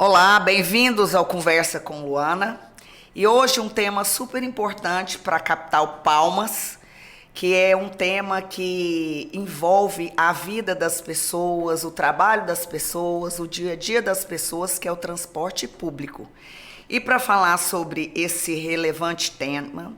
Olá, bem-vindos ao Conversa com Luana. E hoje um tema super importante para a capital Palmas, que é um tema que envolve a vida das pessoas, o trabalho das pessoas, o dia a dia das pessoas, que é o transporte público. E para falar sobre esse relevante tema,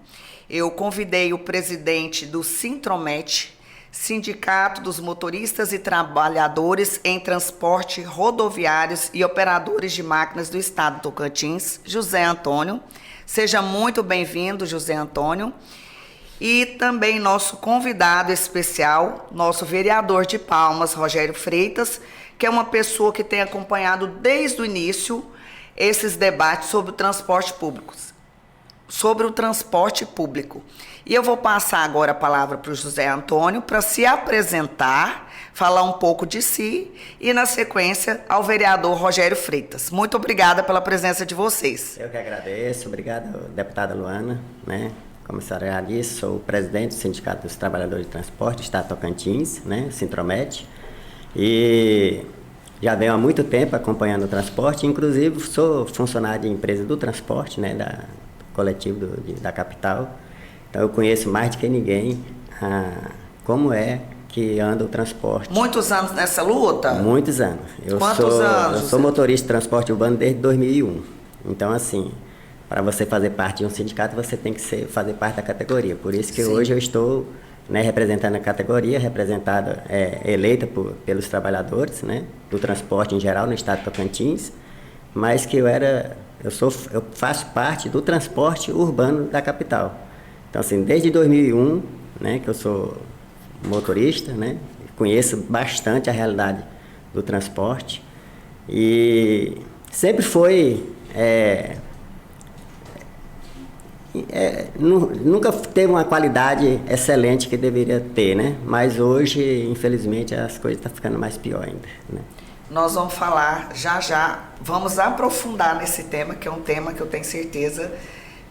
eu convidei o presidente do Sintromet, Sindicato dos Motoristas e Trabalhadores em Transporte Rodoviários e Operadores de Máquinas do Estado do Tocantins, José Antônio. Seja muito bem-vindo, José Antônio. E também nosso convidado especial, nosso vereador de Palmas, Rogério Freitas, que é uma pessoa que tem acompanhado desde o início esses debates sobre o transporte público. E eu vou passar agora a palavra para o José Antônio para se apresentar, falar um pouco de si e, na sequência, ao vereador Rogério Freitas. Muito obrigada pela presença de vocês. Eu que agradeço. Obrigado, deputada Luana. Como a senhora já disse, sou o presidente do Sindicato dos Trabalhadores de Transporte, Estado Tocantins, Sintromet. E já venho há muito tempo acompanhando o transporte, inclusive sou funcionário de empresa do transporte, da coletivo da capital. Então eu conheço mais do que ninguém como é que anda o transporte. Muitos anos nessa luta? Muitos anos. Quantos anos? Eu sou motorista de transporte urbano desde 2001. Então, assim, para você fazer parte de um sindicato, você tem que fazer parte da categoria. Por isso que Sim. Hoje eu estou representando a categoria, eleita pelos trabalhadores do transporte em geral no estado de Tocantins, mas que eu faço parte do transporte urbano da capital. Então, assim, desde 2001, que eu sou motorista, conheço bastante a realidade do transporte e sempre foi... nunca teve uma qualidade excelente que deveria ter, Mas hoje, infelizmente, as coisas estão ficando mais pior ainda, Nós vamos falar já, vamos aprofundar nesse tema, que é um tema que eu tenho certeza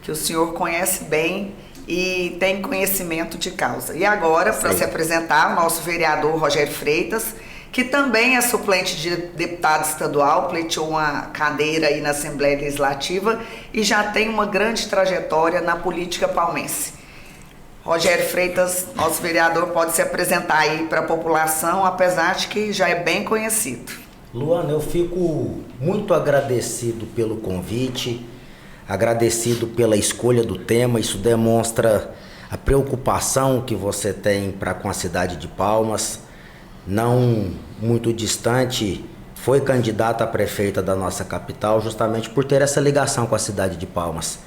que o senhor conhece bem e tem conhecimento de causa. E agora, para se apresentar, o nosso vereador Rogério Freitas, que também é suplente de deputado estadual, pleiteou uma cadeira aí na Assembleia Legislativa e já tem uma grande trajetória na política palmense. Rogério Freitas, nosso vereador, pode se apresentar aí para a população, apesar de que já é bem conhecido. Luana, eu fico muito agradecido pelo convite, agradecido pela escolha do tema. Isso demonstra a preocupação que você tem com a cidade de Palmas. Não muito distante, foi candidata a prefeita da nossa capital justamente por ter essa ligação com a cidade de Palmas.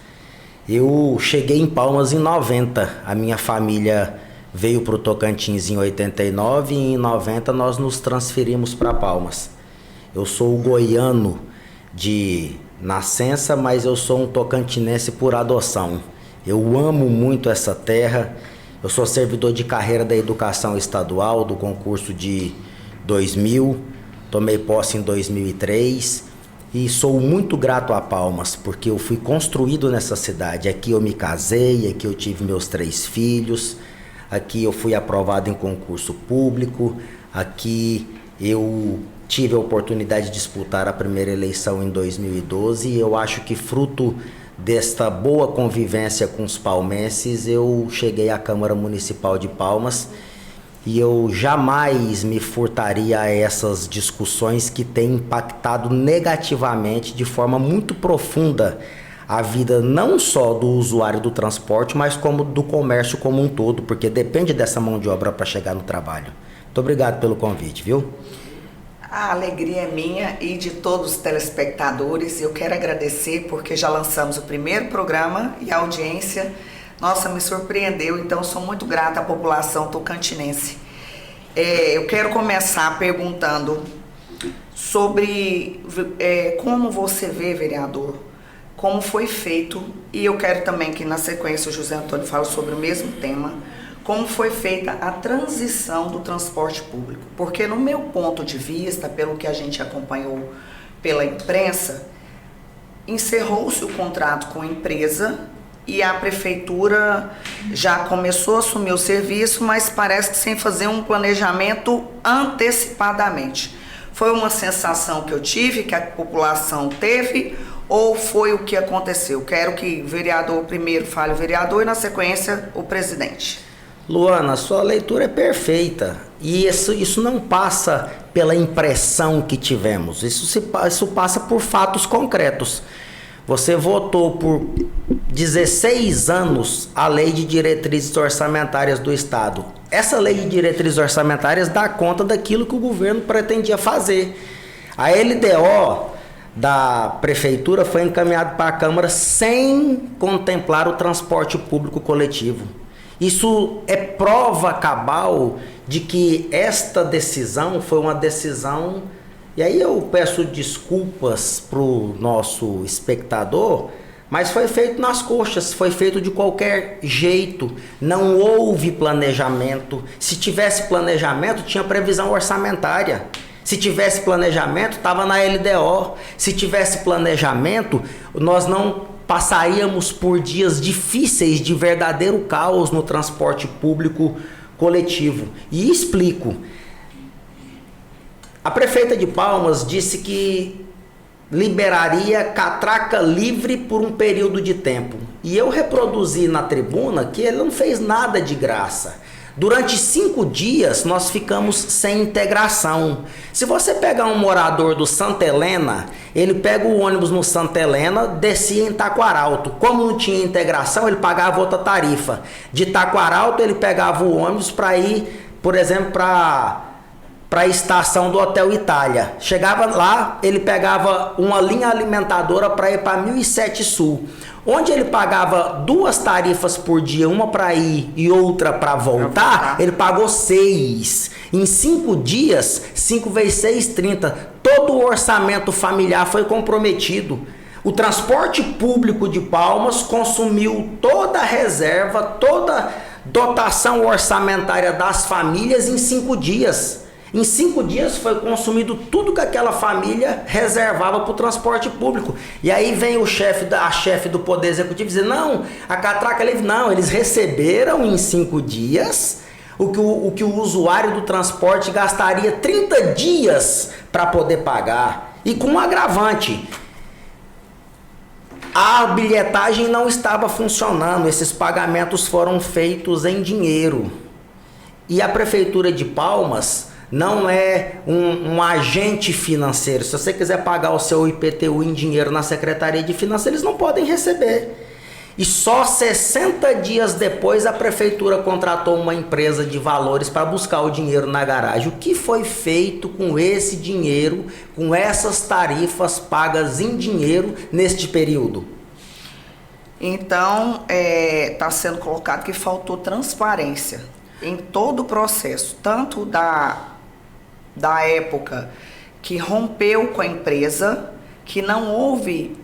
Eu cheguei em Palmas em 90, a minha família veio para o Tocantins em 89 e em 90 nós nos transferimos para Palmas. Eu sou goiano de nascença, mas eu sou um tocantinense por adoção. Eu amo muito essa terra. Eu sou servidor de carreira da educação estadual, do concurso de 2000, tomei posse em 2003 e sou muito grato a Palmas, porque eu fui construído nessa cidade. Aqui eu me casei, aqui eu tive meus 3 filhos, aqui eu fui aprovado em concurso público, aqui eu tive a oportunidade de disputar a primeira eleição em 2012 e eu acho que fruto desta boa convivência com os palmenses, eu cheguei à Câmara Municipal de Palmas e eu jamais me furtaria a essas discussões que têm impactado negativamente, de forma muito profunda, a vida não só do usuário do transporte, mas como do comércio como um todo, porque depende dessa mão de obra para chegar no trabalho. Muito obrigado pelo convite, viu? A alegria é minha e de todos os telespectadores. Eu quero agradecer porque já lançamos o primeiro programa e a audiência, nossa, me surpreendeu. Então, sou muito grata à população tocantinense. Eu quero começar perguntando sobre como você vê, vereador, como foi feito, e eu quero também que na sequência o José Antônio fale sobre o mesmo tema, como foi feita a transição do transporte público. Porque no meu ponto de vista, pelo que a gente acompanhou pela imprensa, encerrou-se o contrato com a empresa e a prefeitura já começou a assumir o serviço, mas parece que sem fazer um planejamento antecipadamente. Foi uma sensação que eu tive, que a população teve, ou foi o que aconteceu? Quero que o vereador primeiro fale o vereador e na sequência o presidente. Luana, sua leitura é perfeita e isso não passa pela impressão que tivemos, isso passa por fatos concretos. Você votou por 16 anos a Lei de Diretrizes Orçamentárias do Estado. Essa Lei de Diretrizes Orçamentárias dá conta daquilo que o governo pretendia fazer. A LDO da Prefeitura foi encaminhada para a Câmara sem contemplar o transporte público coletivo. Isso é prova cabal de que esta decisão foi uma decisão... E aí eu peço desculpas para o nosso espectador, mas foi feito nas coxas, foi feito de qualquer jeito, não houve planejamento. Se tivesse planejamento, tinha previsão orçamentária. Se tivesse planejamento, estava na LDO. Se tivesse planejamento, nós não passaríamos por dias difíceis de verdadeiro caos no transporte público coletivo. E explico. A prefeita de Palmas disse que liberaria catraca livre por um período de tempo. E eu reproduzi na tribuna que ele não fez nada de graça. Durante 5 dias nós ficamos sem integração. Se você pegar um morador do Santa Helena, ele pega o ônibus no Santa Helena, descia em Taquaralto. Como não tinha integração, ele pagava outra tarifa. De Taquaralto ele pegava o ônibus para ir, por exemplo, para a estação do Hotel Itália. Chegava lá, ele pegava uma linha alimentadora para ir para 1007 Sul. Onde ele pagava 2 tarifas por dia, uma para ir e outra para voltar, ele pagou 6. Em 5 dias, 5 vezes 6, 30. Todo o orçamento familiar foi comprometido. O transporte público de Palmas consumiu toda a reserva, toda dotação orçamentária das famílias em 5 dias. Em 5 dias foi consumido tudo que aquela família reservava para o transporte público. E aí vem a chefe do Poder Executivo dizer, não, a catraca é livre. Não, eles receberam em 5 dias o que o usuário do transporte gastaria 30 dias para poder pagar. E com um agravante, a bilhetagem não estava funcionando, esses pagamentos foram feitos em dinheiro. E a Prefeitura de Palmas não é um agente financeiro. Se você quiser pagar o seu IPTU em dinheiro na Secretaria de Finanças, eles não podem receber. E só 60 dias depois a Prefeitura contratou uma empresa de valores para buscar o dinheiro na garagem. O que foi feito com esse dinheiro, com essas tarifas pagas em dinheiro neste período? Então, está sendo colocado que faltou transparência em todo o processo, tanto da época que rompeu com a empresa, que não houve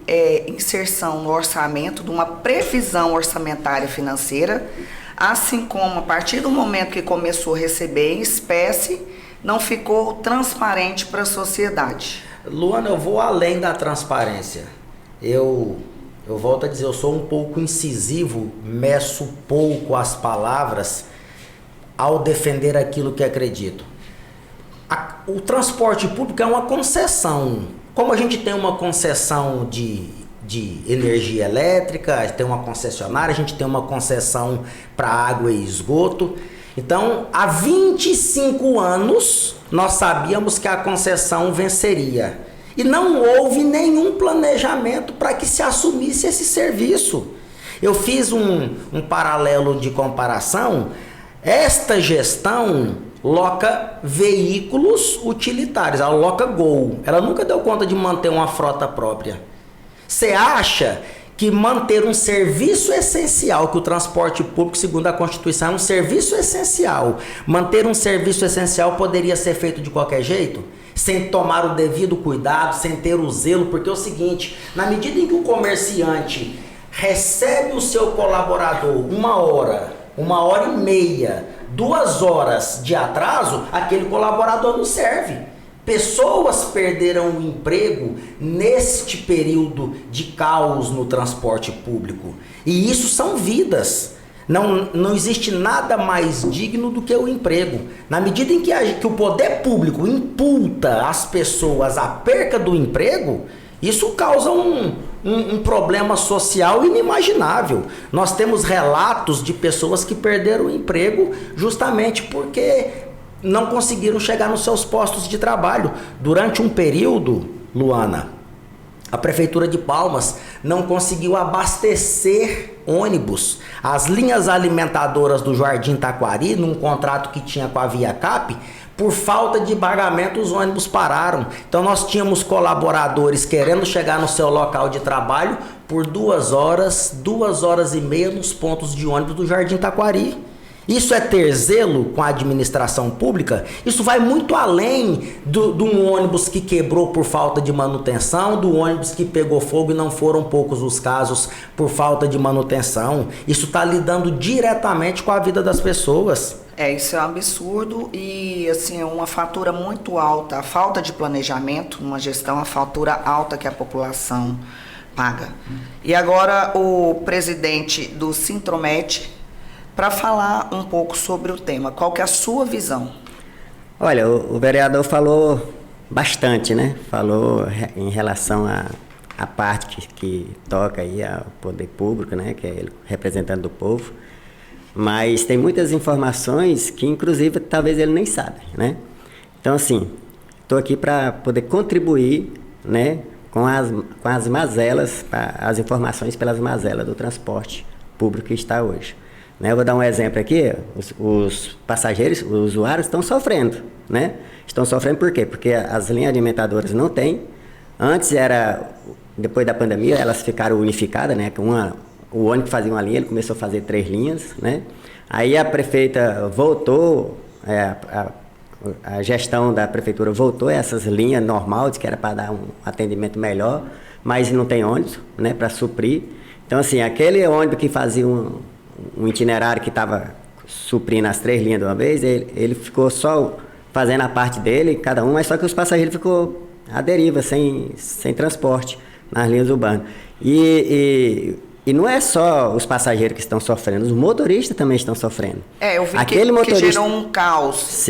inserção no orçamento, de uma previsão orçamentária financeira, assim como a partir do momento que começou a receber em espécie, não ficou transparente para a sociedade. Luana, eu vou além da transparência. Eu volto a dizer, eu sou um pouco incisivo, meço pouco as palavras ao defender aquilo que acredito. O transporte público é uma concessão. Como a gente tem uma concessão de energia elétrica, tem uma concessionária, a gente tem uma concessão para água e esgoto. Então, há 25 anos, nós sabíamos que a concessão venceria. E não houve nenhum planejamento para que se assumisse esse serviço. Eu fiz um paralelo de comparação. Esta gestão loca veículos utilitários, ela loca Gol. Ela nunca deu conta de manter uma frota própria. Você acha que manter um serviço essencial, que o transporte público, segundo a Constituição, é um serviço essencial, manter um serviço essencial poderia ser feito de qualquer jeito? Sem tomar o devido cuidado, sem ter o zelo? Porque é o seguinte, na medida em que o comerciante recebe o seu colaborador 1 hora, 1h30, 2 horas de atraso, aquele colaborador não serve. Pessoas perderam o emprego neste período de caos no transporte público. E isso são vidas. Não existe nada mais digno do que o emprego. Na medida em que o poder público imputa às pessoas a perca do emprego, isso causa um problema social inimaginável. Nós temos relatos de pessoas que perderam o emprego justamente porque não conseguiram chegar nos seus postos de trabalho. Durante um período, Luana, a Prefeitura de Palmas não conseguiu abastecer ônibus. As linhas alimentadoras do Jardim Taquari, num contrato que tinha com a Viacap, por falta de pagamento, os ônibus pararam. Então nós tínhamos colaboradores querendo chegar no seu local de trabalho por 2 horas, 2 horas e meia nos pontos de ônibus do Jardim Taquari. Isso é ter zelo com a administração pública? Isso vai muito além de um ônibus que quebrou por falta de manutenção, do ônibus que pegou fogo, e não foram poucos os casos por falta de manutenção. Isso está lidando diretamente com a vida das pessoas. Isso é um absurdo e, assim, é uma fatura muito alta. A falta de planejamento, uma gestão, a fatura alta que a população paga. E agora o presidente do Sintromet, para falar um pouco sobre o tema. Qual que é a sua visão? Olha, o vereador falou bastante, né? Falou em relação à parte que toca aí ao poder público, né? Que é ele representante do povo. Mas tem muitas informações que, inclusive, talvez ele nem sabe, né? Então, assim, estou aqui para poder contribuir, né? Com as mazelas, as informações pelas mazelas do transporte público que está hoje. Eu vou dar um exemplo aqui, os passageiros, os usuários estão sofrendo, né? Estão sofrendo por quê? Porque as linhas alimentadoras não têm. Antes depois da pandemia, elas ficaram unificadas, né? O ônibus que fazia uma linha, ele começou a fazer 3 linhas, né? Aí a prefeita voltou, a gestão da prefeitura voltou a essas linhas normais, que era para dar um atendimento melhor, mas não tem ônibus, né? Para suprir. Então, assim, aquele ônibus que fazia um itinerário que estava suprindo as 3 linhas de uma vez, ele ficou só fazendo a parte dele, cada um, mas só que os passageiros ficou à deriva, sem transporte nas linhas urbanas. E não é só os passageiros que estão sofrendo, os motoristas também estão sofrendo. Eu vi que gerou um caos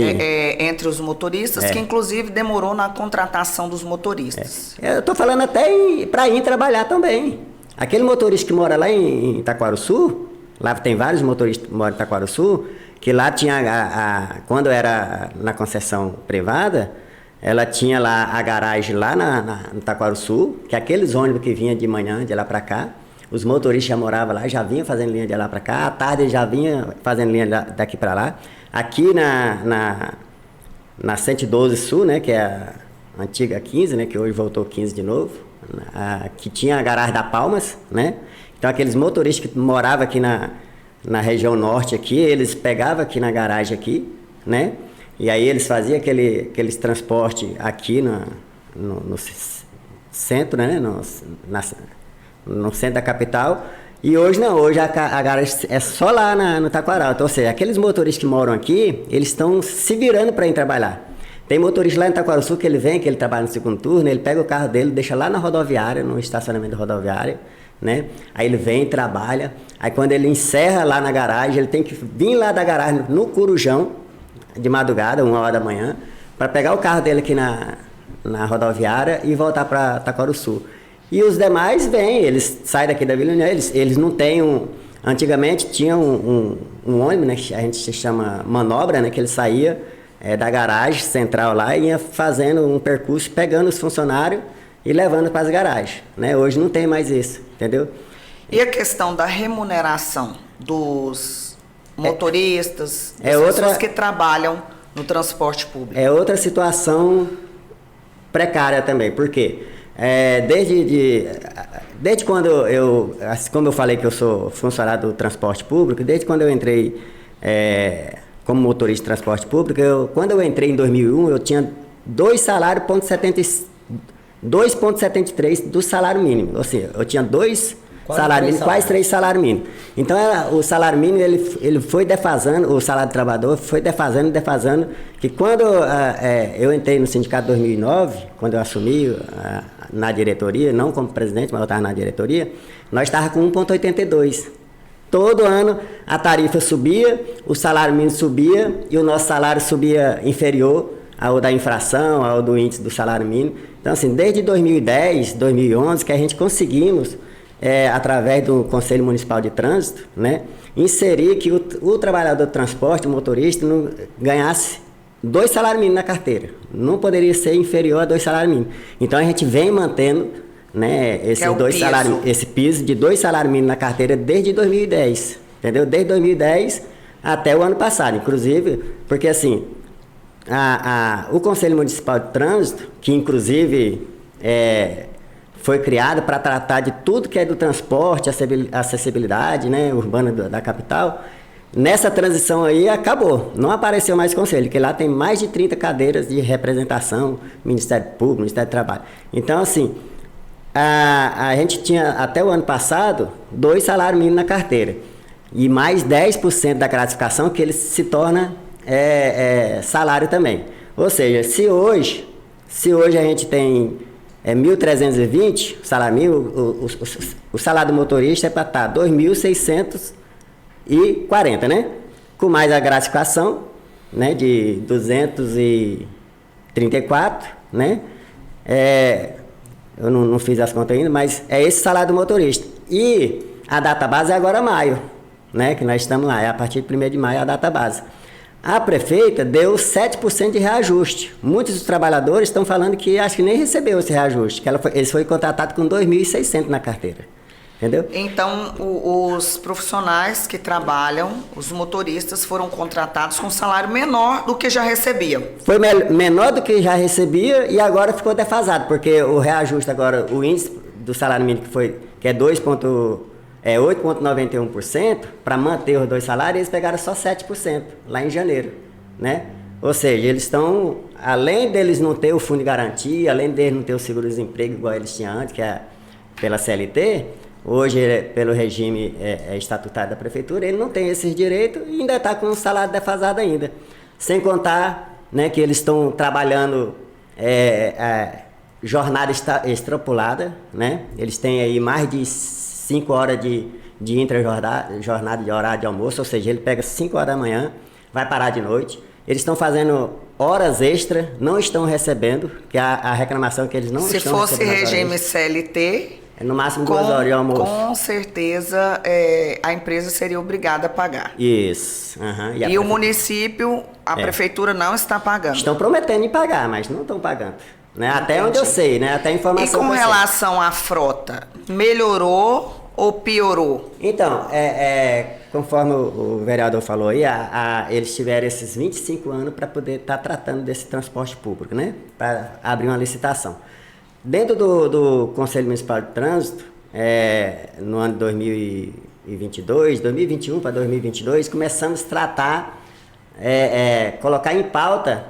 entre os motoristas, que inclusive demorou na contratação dos motoristas. Eu estou falando até para ir trabalhar também. Aquele motorista que mora lá em Itaquaruçu, lá tem vários motoristas que moram em Itaquaruçu, que lá tinha, quando era na concessão privada, ela tinha lá a garagem lá no Itaquaruçu, que aqueles ônibus que vinham de manhã, de lá para cá, os motoristas já moravam lá, já vinham fazendo linha de lá para cá, à tarde já vinha fazendo linha daqui para lá. Aqui na 112 Sul, né, que é a antiga 15, né, que hoje voltou 15 de novo, que tinha a garagem da Palmas, né? Então, aqueles motoristas que moravam aqui na região norte aqui, eles pegavam aqui na garagem aqui, né? E aí eles faziam aqueles transportes aqui no centro, né? No centro da capital. E hoje não, hoje a garagem é só lá no Taquaral. Então, ou seja, aqueles motoristas que moram aqui, eles estão se virando para ir trabalhar. Tem motorista lá em Itaquaruçu que ele trabalha no segundo turno, ele pega o carro dele, deixa lá na rodoviária, no estacionamento da rodoviária, né? Aí ele vem, trabalha, aí quando ele encerra lá na garagem, ele tem que vir lá da garagem no Corujão, de madrugada, 1h da manhã, para pegar o carro dele aqui na rodoviária e voltar para Itaquaruçu. E os demais vêm, eles saem daqui da Vila União, eles não têm antigamente tinha um ônibus, né, que a gente chama manobra, né, que ele saía da garagem central lá e ia fazendo um percurso, pegando os funcionários e levando para as garagens, né? Hoje não tem mais isso, entendeu? E a questão da remuneração dos motoristas, das pessoas que trabalham no transporte público? É outra situação precária também, porque desde quando como eu falei que eu sou funcionário do transporte público, desde quando eu entrei como motorista de transporte público, quando eu entrei em 2001, eu tinha 2,73 do salário mínimo. Ou seja, eu tinha quase 3 salários mínimos. Então, o salário mínimo ele foi defasando, o salário do trabalhador foi defasando, que quando eu entrei no sindicato em 2009, quando eu assumi na diretoria, não como presidente, mas eu estava na diretoria, nós estávamos com 1,82. Todo ano a tarifa subia, o salário mínimo subia e o nosso salário subia inferior ao da infração, ao do índice do salário mínimo. Então, assim, desde 2010, 2011, que a gente conseguimos, através do Conselho Municipal de Trânsito, né, inserir que o trabalhador do transporte, o motorista, não ganhasse 2 salários mínimos na carteira. Não poderia ser inferior a 2 salários mínimos. Então, a gente vem mantendo, né, esse piso de 2 salários mínimos na carteira desde 2010, entendeu? Desde 2010 até o ano passado, inclusive, porque assim, o Conselho Municipal de Trânsito, que inclusive foi criado para tratar de tudo que é do transporte, acessibilidade, né, urbana da capital, nessa transição aí acabou, não apareceu mais conselho, porque lá tem mais de 30 cadeiras de representação, Ministério Público, Ministério do Trabalho. Então, assim, a gente tinha, até o ano passado, 2 salários mínimos na carteira. E mais 10% da gratificação que ele se torna salário também. Ou seja, se hoje a gente tem 1.320 salário mínimo, o salário do motorista é para estar 2.640, né? Com mais a gratificação, né, de 234, né? Eu não fiz as contas ainda, mas é esse salário do motorista. E a data base é agora maio, né? Que nós estamos lá, é a partir de 1º de maio a data base. A prefeita deu 7% de reajuste. Muitos dos trabalhadores estão falando que acho que nem recebeu esse reajuste, que eles foram contratados com 2.600 na carteira. Entendeu? Então, os profissionais que trabalham, os motoristas, foram contratados com salário menor do que já recebiam. Foi menor do que já recebia e agora ficou defasado, porque o reajuste agora, o índice do salário mínimo que é 8,91%, para manter os 2 salários, eles pegaram só 7% lá em janeiro, né? Ou seja, eles estão, além deles não ter o fundo de garantia, além deles não ter o seguro-desemprego igual eles tinham antes, que é pela CLT, hoje, pelo regime estatutário da prefeitura, ele não tem esses direitos e ainda está com um salário defasado ainda. Sem contar, né, que eles estão trabalhando jornada extrapolada, né? Eles têm aí mais de 5 horas de intra-jornada de horário de almoço, ou seja, ele pega 5 horas da manhã, vai parar de noite. Eles estão fazendo horas extras, não estão recebendo, que a reclamação é que eles não estão recebendo. Se fosse regime CLT... no máximo 2 horas de almoço. Com certeza a empresa seria obrigada a pagar. Isso. E o município, a prefeitura não está pagando. Estão prometendo em pagar, mas não estão pagando. Né? Até onde eu sei, né? Até a informação. E com relação à frota, melhorou ou piorou? Então, conforme o vereador falou aí, eles tiveram esses 25 anos para poder estar tratando desse transporte público, né? Para abrir uma licitação. Dentro do Conselho Municipal de Trânsito, no ano de 2021 para 2022, começamos a tratar, colocar em pauta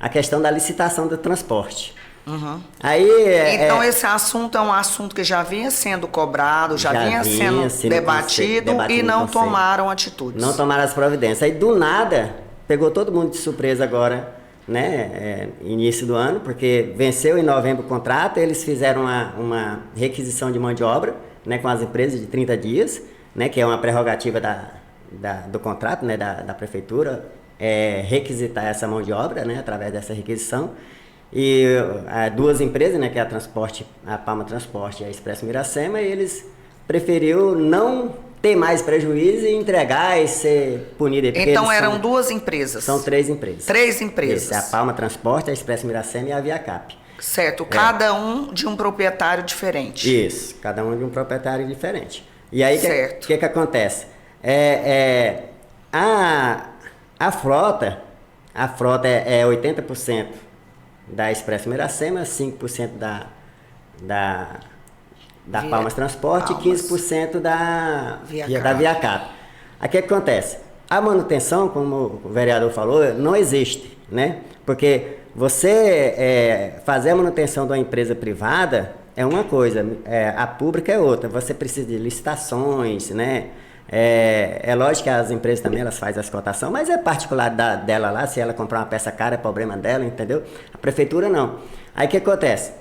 a questão da licitação do transporte. Uhum. Aí, então esse assunto é um assunto que já vinha sendo cobrado, já vinha sendo debatido e não tomaram atitudes. Não tomaram as providências. Aí do nada, pegou todo mundo de surpresa agora, né, início do ano, porque venceu em novembro o contrato, eles fizeram uma requisição de mão de obra, né, com as empresas de 30 dias, né, que é uma prerrogativa do contrato, né, da prefeitura, requisitar essa mão de obra, né, através dessa requisição. E 2 empresas, né, que é a Palma Transporte e a Expresso Miracema, e eles preferiu não ter mais prejuízo e entregar e ser punido. Então eram 2 empresas? São 3 empresas. 3 empresas. Isso, a Palma Transporte, a Expresso Miracema e a Viacap. Certo, cada um de um proprietário diferente. Isso, cada um de um proprietário diferente. E aí, o que acontece? A frota é 80% da Expresso Miracema, 5% da Palmas Transporte e 15% da Viacap. Aí o que acontece? A manutenção, como o vereador falou, não existe, né? Porque você fazer a manutenção de uma empresa privada é uma coisa, a pública é outra. Você precisa de licitações, né? É lógico que as empresas também elas fazem as cotações, mas é particular dela lá, se ela comprar uma peça cara é problema dela, entendeu? A prefeitura não. Aí o que acontece?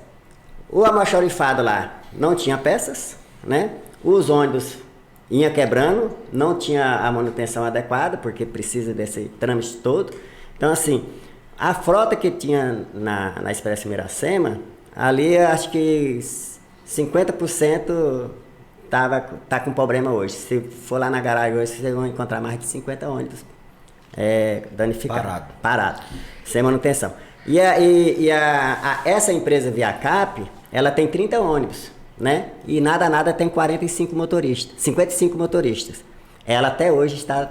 O almoxarifado lá não tinha peças, né? os ônibus iam quebrando, não tinha a manutenção adequada, porque precisa desse trâmite todo. Então, assim, a frota que tinha na Expresso Miracema, ali eu acho que 50% tá com problema hoje. Se for lá na garagem hoje, vocês vão encontrar mais de 50 ônibus danificados. Parado. Sem manutenção. Essa empresa Viacap, ela tem 30 ônibus, né? E nada tem 55 motoristas. Ela até hoje está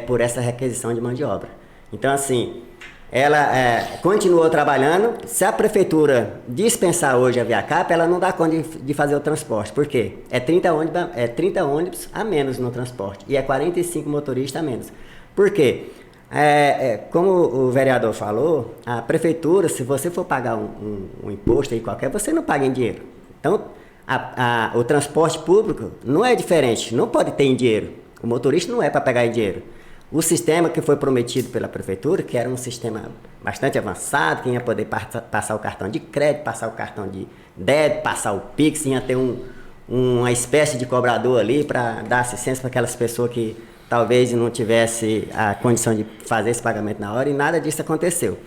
por essa requisição de mão de obra. Então, assim, ela continuou trabalhando. Se a prefeitura dispensar hoje a Viacap, ela não dá conta de fazer o transporte. Por quê? É 30 ônibus a menos no transporte e é 45 motoristas a menos. Por quê? Como o vereador falou, a prefeitura, se você for pagar um imposto aí qualquer, você não paga em dinheiro. Então, o transporte público não é diferente, não pode ter em dinheiro. O motorista não é para pegar em dinheiro. O sistema que foi prometido pela prefeitura, que era um sistema bastante avançado, que ia poder passar o cartão de crédito, passar o cartão de débito, passar o Pix, ia ter uma espécie de cobrador ali para dar assistência para aquelas pessoas que talvez não tivesse a condição de fazer esse pagamento na hora, e nada disso aconteceu.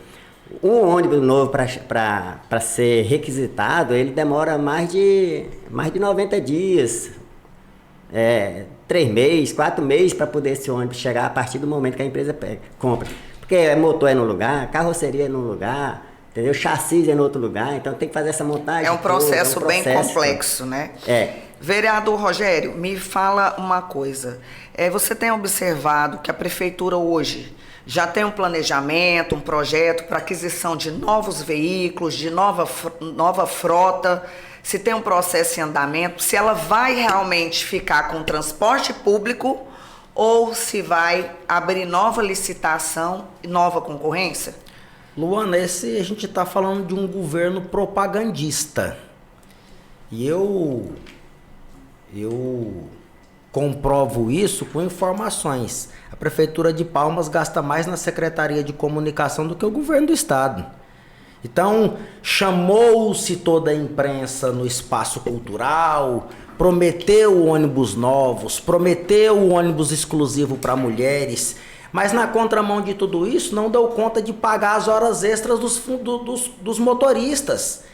Um ônibus novo para ser requisitado, ele demora mais de 90 dias, 3 meses, 4 meses para poder esse ônibus chegar a partir do momento que a empresa compra. Porque motor é num lugar, carroceria é num lugar, entendeu? Chassi é no outro lugar, então tem que fazer essa montagem. É um processo bem complexo, né? Vereador Rogério, me fala uma coisa. Você tem observado que a prefeitura hoje já tem um planejamento, um projeto para aquisição de novos veículos, de nova frota, se tem um processo em andamento, se ela vai realmente ficar com transporte público ou se vai abrir nova licitação e nova concorrência? Luana, a gente está falando de um governo propagandista. E eu comprovo isso com informações. A Prefeitura de Palmas gasta mais na Secretaria de Comunicação do que o governo do estado. Então, chamou-se toda a imprensa no espaço cultural, prometeu ônibus novos, prometeu ônibus exclusivo para mulheres, mas na contramão de tudo isso, não deu conta de pagar as horas extras dos motoristas.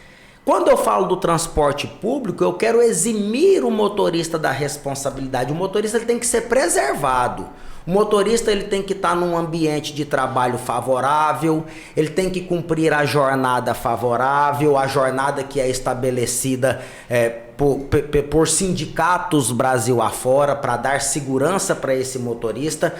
Quando eu falo do transporte público, eu quero eximir o motorista da responsabilidade. O motorista ele tem que ser preservado. O motorista ele tem que estar num ambiente de trabalho favorável, ele tem que cumprir a jornada favorável, a jornada que é estabelecida por sindicatos Brasil afora para dar segurança para esse motorista.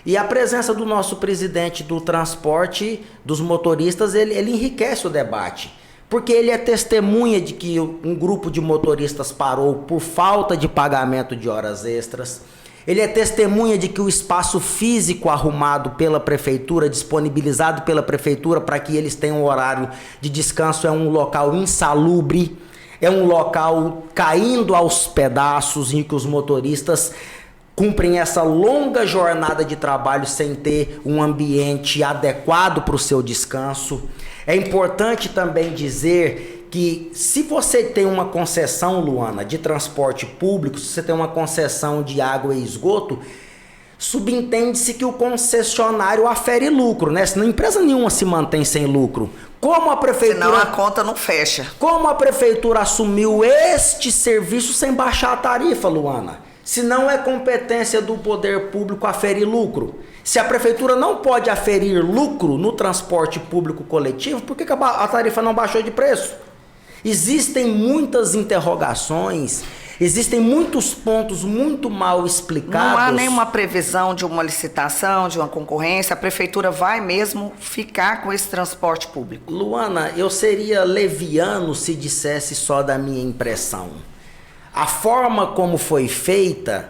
E a presença do nosso presidente do transporte, dos motoristas, ele enriquece o debate. Porque ele é testemunha de que um grupo de motoristas parou por falta de pagamento de horas extras. Ele é testemunha de que o espaço físico arrumado pela prefeitura, disponibilizado pela prefeitura para que eles tenham um horário de descanso, é um local insalubre, é um local caindo aos pedaços em que os motoristas cumprem essa longa jornada de trabalho sem ter um ambiente adequado para o seu descanso. É importante também dizer que se você tem uma concessão, Luana, de transporte público, se você tem uma concessão de água e esgoto, subentende-se que o concessionário afere lucro, né? Senão empresa nenhuma se mantém sem lucro. Como a prefeitura... Senão a conta não fecha. Como a prefeitura assumiu este serviço sem baixar a tarifa, Luana? Se não é competência do poder público aferir lucro. Se a prefeitura não pode aferir lucro no transporte público coletivo, por que a tarifa não baixou de preço? Existem muitas interrogações, existem muitos pontos muito mal explicados. Não há nenhuma previsão de uma licitação, de uma concorrência, a prefeitura vai mesmo ficar com esse transporte público? Luana, eu seria leviano se dissesse só da minha impressão. A forma como foi feita,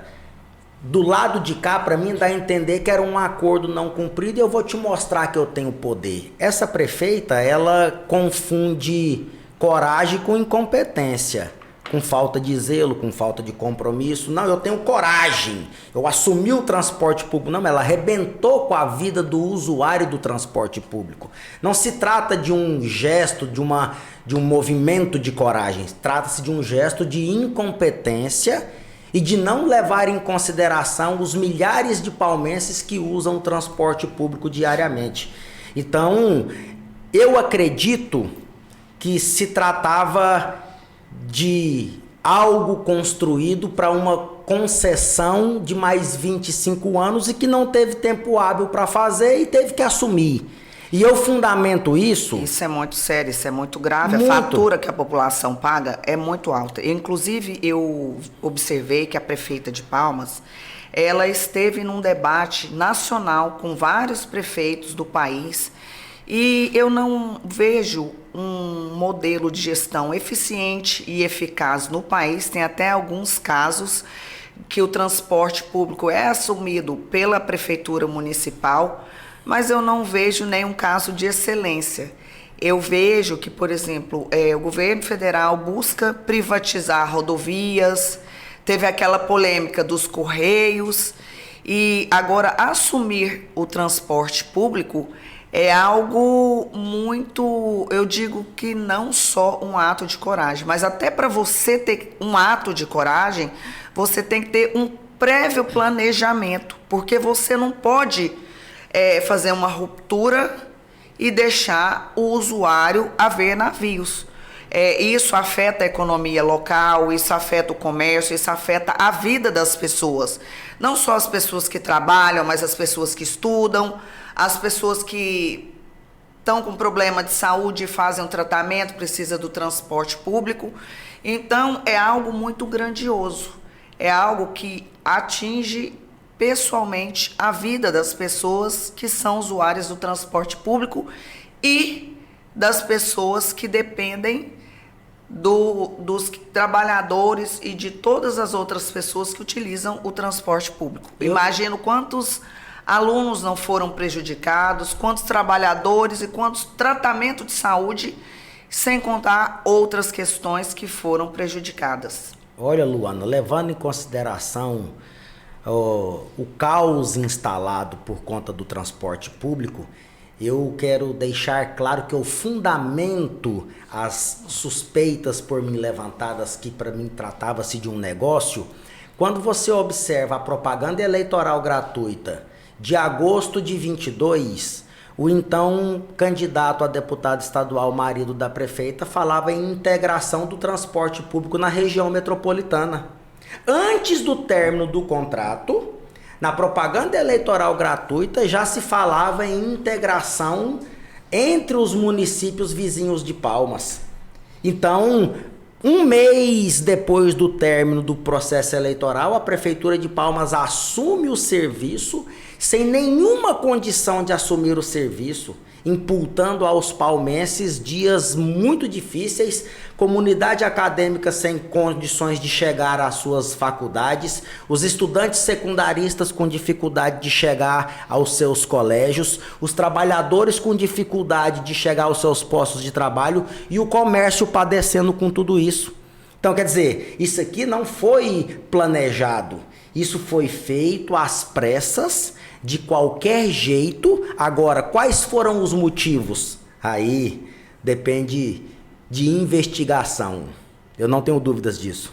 do lado de cá, para mim, dá a entender que era um acordo não cumprido e eu vou te mostrar que eu tenho poder. Essa prefeita, ela confunde coragem com incompetência. com falta de zelo, com falta de compromisso. Não, eu tenho coragem, eu assumi o transporte público. Não, ela arrebentou com a vida do usuário do transporte público. Não se trata de um gesto, de um movimento de coragem. Trata-se de um gesto de incompetência e de não levar em consideração os milhares de palmenses que usam o transporte público diariamente. Então, eu acredito que se tratava de algo construído para uma concessão de mais 25 anos e que não teve tempo hábil para fazer e teve que assumir. E eu fundamento isso... Isso é muito sério, isso é muito grave. Muito. A fatura que a população paga é muito alta. Inclusive, eu observei que a prefeita de Palmas, ela esteve num debate nacional com vários prefeitos do país e eu não vejo um modelo de gestão eficiente e eficaz no país. Tem até alguns casos que o transporte público é assumido pela prefeitura municipal, mas eu não vejo nenhum caso de excelência. Eu vejo que, por exemplo, o governo federal busca privatizar rodovias, teve aquela polêmica dos Correios, e agora assumir o transporte público é algo muito, eu digo que não só um ato de coragem, mas até para você ter um ato de coragem, você tem que ter um prévio planejamento, porque você não pode fazer uma ruptura e deixar o usuário a ver navios. Isso afeta a economia local, isso afeta o comércio, isso afeta a vida das pessoas. Não só as pessoas que trabalham, mas as pessoas que estudam, as pessoas que estão com problema de saúde e fazem um tratamento, precisa do transporte público. Então, é algo muito grandioso. É algo que atinge pessoalmente a vida das pessoas que são usuárias do transporte público e das pessoas que dependem dos trabalhadores e de todas as outras pessoas que utilizam o transporte público. Imagino quantos alunos não foram prejudicados, quantos trabalhadores e quantos tratamentos de saúde, sem contar outras questões que foram prejudicadas. Olha, Luana, levando em consideração o caos instalado por conta do transporte público, eu quero deixar claro que eu fundamento as suspeitas por mim levantadas, que para mim tratava-se de um negócio, quando você observa a propaganda eleitoral gratuita de agosto de 22, o então candidato a deputado estadual, marido da prefeita, falava em integração do transporte público na região metropolitana. Antes do término do contrato, na propaganda eleitoral gratuita, já se falava em integração entre os municípios vizinhos de Palmas. Então, um mês depois do término do processo eleitoral, a Prefeitura de Palmas assume o serviço sem nenhuma condição de assumir o serviço, imputando aos palmenses dias muito difíceis, comunidade acadêmica sem condições de chegar às suas faculdades, os estudantes secundaristas com dificuldade de chegar aos seus colégios, os trabalhadores com dificuldade de chegar aos seus postos de trabalho e o comércio padecendo com tudo isso. Então, quer dizer, isso aqui não foi planejado, isso foi feito às pressas, de qualquer jeito. Agora, quais foram os motivos? Aí depende de investigação. Eu não tenho dúvidas disso.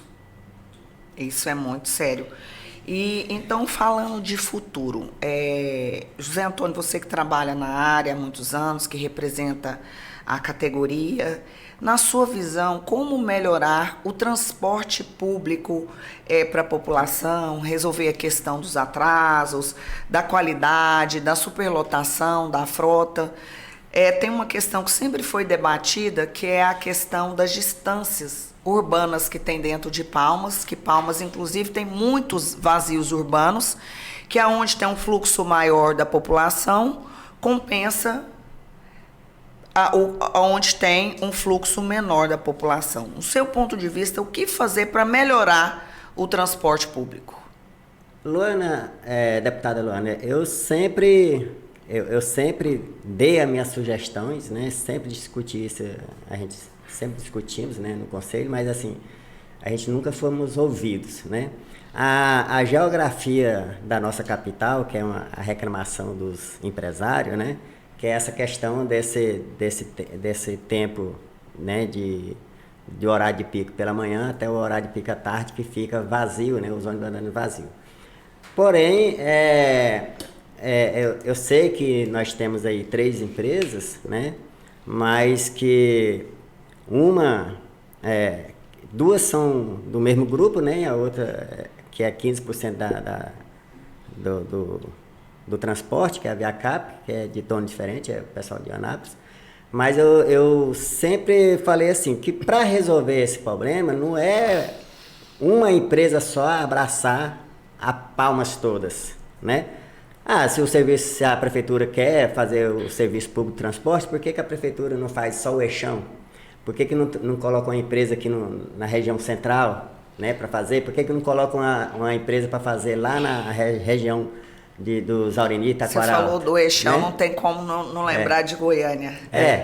Isso é muito sério. E então, falando de futuro, José Antônio, você que trabalha na área há muitos anos, que representa a categoria, na sua visão, como melhorar o transporte público para a população, resolver a questão dos atrasos, da qualidade, da superlotação da frota? Tem uma questão que sempre foi debatida, que é a questão das distâncias urbanas que tem dentro de Palmas, que Palmas, inclusive, tem muitos vazios urbanos, que é onde tem um fluxo maior da população, compensa onde tem um fluxo menor da população. No seu ponto de vista, o que fazer para melhorar o transporte público? Luana, deputada Luana, eu sempre dei as minhas sugestões, né? Sempre discuti isso, a gente sempre discutimos, né, no conselho, mas assim, a gente nunca fomos ouvidos, né? A geografia da nossa capital, que é a reclamação dos empresários, né? Que é essa questão desse tempo, né? De horário de pico pela manhã até o horário de pico à tarde, que fica vazio, né? Os ônibus andando vazio. Porém, eu sei que nós temos aí 3 empresas, né? Mas que duas são do mesmo grupo, né? A outra, que é 15% do transporte, que é a Viacap, que é de dono diferente, é o pessoal de Anápolis. Mas eu sempre falei assim, que para resolver esse problema, não é uma empresa só abraçar a Palmas todas, né? Se a prefeitura quer fazer o serviço público de transporte, por que a prefeitura não faz só o eixão? Por que não coloca uma empresa aqui na região central, né, para fazer? Por que não coloca uma empresa para fazer lá na região dos Aurini, Itaquaral? Você falou do eixão, né? Não tem como não lembrar de Goiânia.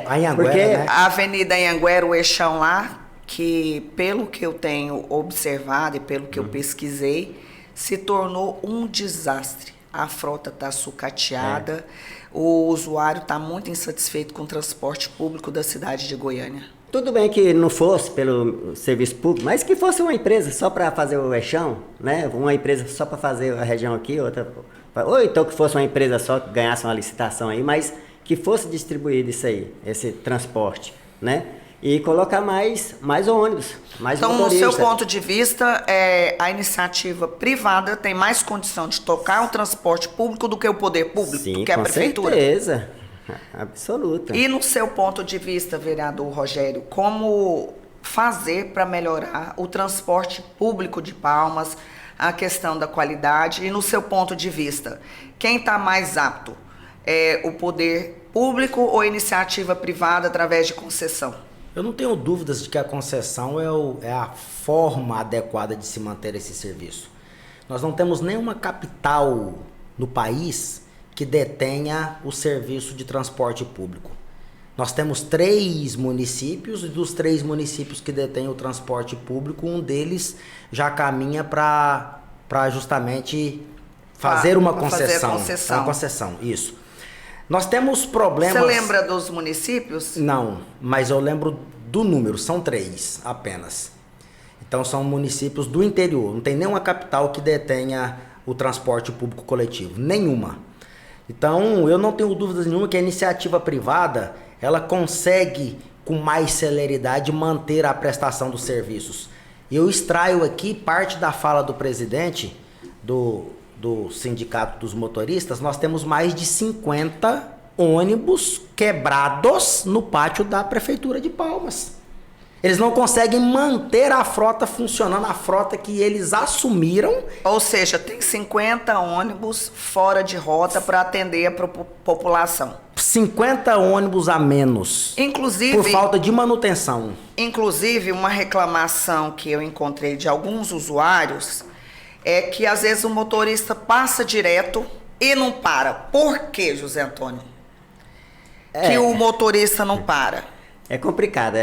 A Anhanguera, porque né? A Avenida Anhanguera, o eixão lá, que pelo que eu tenho observado e pelo que eu pesquisei, se tornou um desastre. A frota está sucateada, o usuário está muito insatisfeito com o transporte público da cidade de Goiânia. Tudo bem que não fosse pelo serviço público, mas que fosse uma empresa só para fazer o eixão, né? Uma empresa só para fazer a região aqui, outra... Ou então que fosse uma empresa só que ganhasse uma licitação aí, mas que fosse distribuído isso aí, esse transporte, né? E colocar mais ônibus, mais então, motorista. no seu ponto de vista, a iniciativa privada tem mais condição de tocar o transporte público do que o poder público, Sim, do que a prefeitura? Com certeza, absoluta. E no seu ponto de vista, vereador Rogério, como fazer para melhorar o transporte público de Palmas, a questão da qualidade? E no seu ponto de vista, quem está mais apto? O poder público ou a iniciativa privada através de concessão? Eu não tenho dúvidas de que a concessão é a forma adequada de se manter esse serviço. Nós não temos nenhuma capital no país que detenha o serviço de transporte público. Nós temos 3 municípios, e dos 3 municípios que detêm o transporte público, um deles já caminha para justamente fazer uma concessão. Fazer a uma concessão, isso. Nós temos problemas... Você lembra dos municípios? Não, mas eu lembro do número, são 3 apenas. Então são municípios do interior, não tem nenhuma capital que detenha o transporte público coletivo, nenhuma. Então eu não tenho dúvidas nenhuma que a iniciativa privada, ela consegue com mais celeridade manter a prestação dos serviços. Eu extraio aqui parte da fala do presidente do Sindicato dos Motoristas. Nós temos mais de 50 ônibus quebrados no pátio da Prefeitura de Palmas. Eles não conseguem manter a frota funcionando, a frota que eles assumiram. Ou seja, tem 50 ônibus fora de rota para atender a população. 50 ônibus a menos. Inclusive, por falta de manutenção. Inclusive, uma reclamação que eu encontrei de alguns usuários é que às vezes o motorista passa direto e não para. Por que, José Antônio? Que o motorista não para? É complicado.